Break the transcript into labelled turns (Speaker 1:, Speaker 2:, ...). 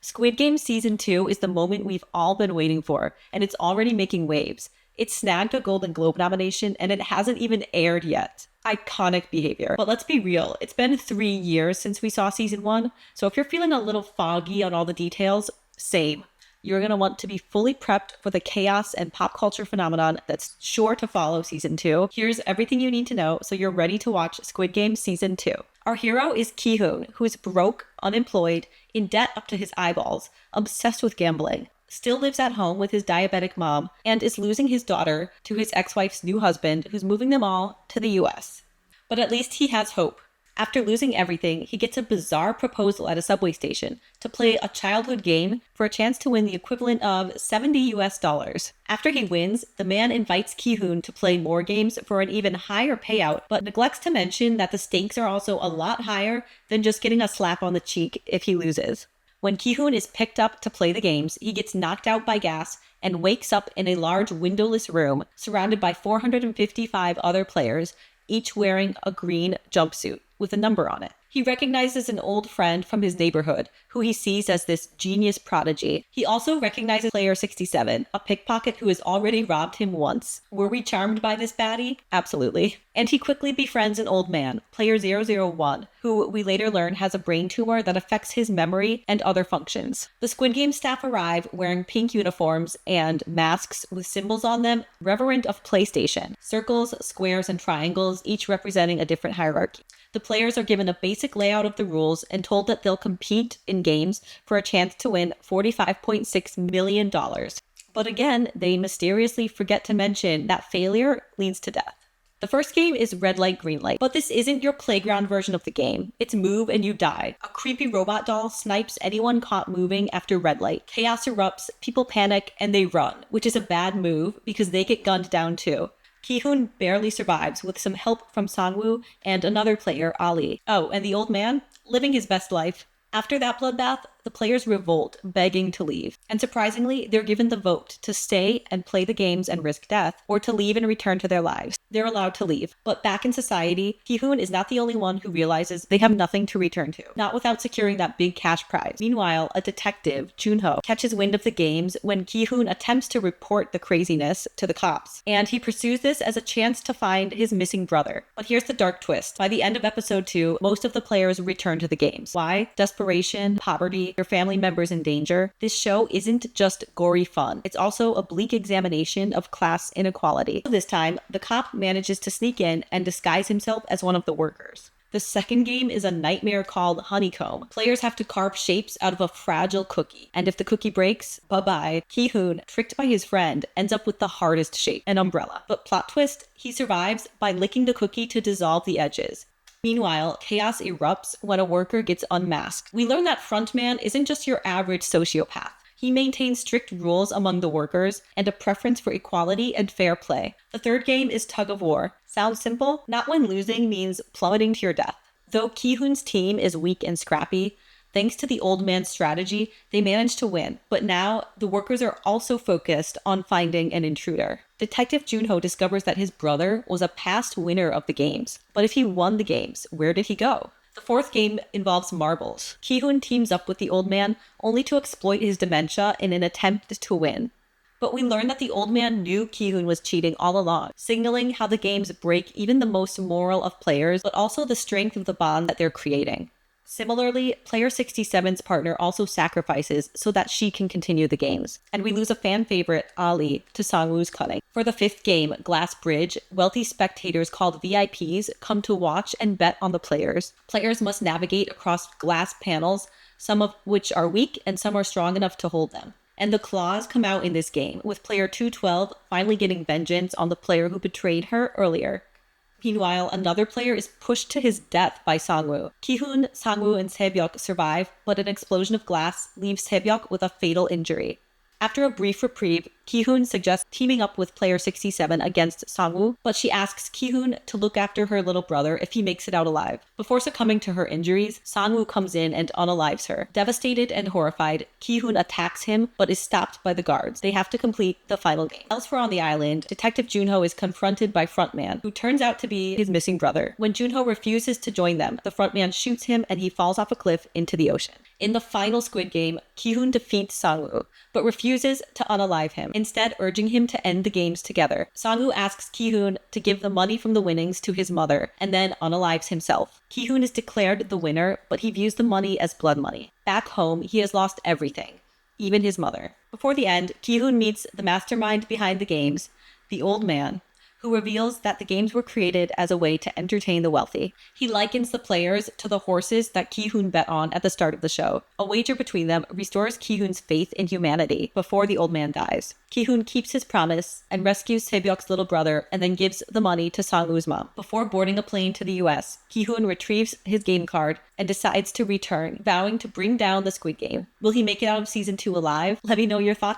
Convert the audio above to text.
Speaker 1: Squid Game Season 2 is the moment we've all been waiting for, and it's already making waves. It snagged a Golden Globe nomination, and it hasn't even aired yet. Iconic behavior. But let's be real, it's been 3 years since we saw Season 1, so if you're feeling a little foggy on all the details, same. You're going to want to be fully prepped for the chaos and pop culture phenomenon that's sure to follow Season 2. Here's everything you need to know so you're ready to watch Squid Game Season 2. Our hero is Ki-hoon, who is broke, unemployed, in debt up to his eyeballs, obsessed with gambling, still lives at home with his diabetic mom, and is losing his daughter to his ex-wife's new husband, who's moving them all to the US. But at least he has hope. After losing everything, he gets a bizarre proposal at a subway station to play a childhood game for a chance to win the equivalent of $70. After he wins, the man invites Ki-hoon to play more games for an even higher payout, but neglects to mention that the stakes are also a lot higher than just getting a slap on the cheek if he loses. When Ki-hoon is picked up to play the games, he gets knocked out by gas and wakes up in a large windowless room surrounded by 455 other players, each wearing a green jumpsuit with a number on it. He recognizes an old friend from his neighborhood, who he sees as this genius prodigy. He also recognizes player 67, a pickpocket who has already robbed him once. Were we charmed by this baddie? Absolutely. And he quickly befriends an old man, player 001, who we later learn has a brain tumor that affects his memory and other functions. The Squid Game staff arrive wearing pink uniforms and masks with symbols on them, redolent of PlayStation. Circles, squares, and triangles, each representing a different hierarchy. The players are given a basic layout of the rules and told that they'll compete in games for a chance to win $45.6 million. But again, they mysteriously forget to mention that failure leads to death. The first game is red light, green light, but this isn't your playground version of the game. It's move and you die. A creepy robot doll snipes anyone caught moving after red light. Chaos erupts, people panic, and they run, which is a bad move because they get gunned down too. Ki-hoon barely survives with some help from Sang-woo and another player, Ali. Oh, and the old man? Living his best life. After that bloodbath, the players revolt, begging to leave. And surprisingly, they're given the vote to stay and play the games and risk death, or to leave and return to their lives. They're allowed to leave. But back in society, Ki-hoon is not the only one who realizes they have nothing to return to, not without securing that big cash prize. Meanwhile, a detective, Junho, catches wind of the games when Ki-hoon attempts to report the craziness to the cops. And he pursues this as a chance to find his missing brother. But here's the dark twist. By the end of episode 2, most of the players return to the games. Why? Desperation, poverty, your family members in danger. This show isn't just gory fun. It's also a bleak examination of class inequality. This time, the cop manages to sneak in and disguise himself as one of the workers. The second game is a nightmare called Honeycomb. Players have to carve shapes out of a fragile cookie. And if the cookie breaks, bye-bye. Ki-hoon, tricked by his friend, ends up with the hardest shape, an umbrella. But plot twist, he survives by licking the cookie to dissolve the edges. Meanwhile, chaos erupts when a worker gets unmasked. We learn that Frontman isn't just your average sociopath. He maintains strict rules among the workers and a preference for equality and fair play. The third game is Tug of War. Sounds simple? Not when losing means plummeting to your death. Though Ki-hoon's team is weak and scrappy, thanks to the old man's strategy, they manage to win. But now, the workers are also focused on finding an intruder. Detective Junho discovers that his brother was a past winner of the games. But if he won the games, where did he go? The fourth game involves marbles. Ki-hoon teams up with the old man, only to exploit his dementia in an attempt to win. But we learn that the old man knew Ki-hoon was cheating all along, signaling how the games break even the most moral of players, but also the strength of the bond that they're creating. Similarly, player 67's partner also sacrifices so that she can continue the games. And we lose a fan favorite, Ali, to Sang-woo's cunning. For the fifth game, Glass Bridge, wealthy spectators called VIPs come to watch and bet on the players. Players must navigate across glass panels, some of which are weak and some are strong enough to hold them. And the claws come out in this game, with player 212 finally getting vengeance on the player who betrayed her earlier. Meanwhile, another player is pushed to his death by Sang-woo. Ki-hoon, Sang-woo, and Se-byuk survive, but an explosion of glass leaves Se-byuk with a fatal injury. After a brief reprieve, Ki-hoon suggests teaming up with player 67 against Sang-woo, but she asks Ki-hoon to look after her little brother if he makes it out alive. Before succumbing to her injuries, Sang-woo comes in and unalives her. Devastated and horrified, Ki-hoon attacks him but is stopped by the guards. They have to complete the final game. Elsewhere on the island, Detective Junho is confronted by Frontman, who turns out to be his missing brother. When Junho refuses to join them, the Frontman shoots him and he falls off a cliff into the ocean. In the final Squid Game, Ki-hoon defeats Sang-woo, but refuses to unalive him, instead urging him to end the games together. Sang-woo asks Ki-hoon to give the money from the winnings to his mother, and then unalives himself. Ki-hoon is declared the winner, but he views the money as blood money. Back home, he has lost everything, even his mother. Before the end, Ki-hoon meets the mastermind behind the games, the old man, who reveals that the games were created as a way to entertain the wealthy. He likens the players to the horses that Ki-hoon bet on at the start of the show. A wager between them restores Ki-hoon's faith in humanity before the old man dies. Ki-hoon keeps his promise and rescues Sae-byuk's little brother and then gives the money to Sang-woo's mom. Before boarding a plane to the US, Ki-hoon retrieves his game card and decides to return, vowing to bring down the Squid Game. Will he make it out of season 2 alive? Let me know your thoughts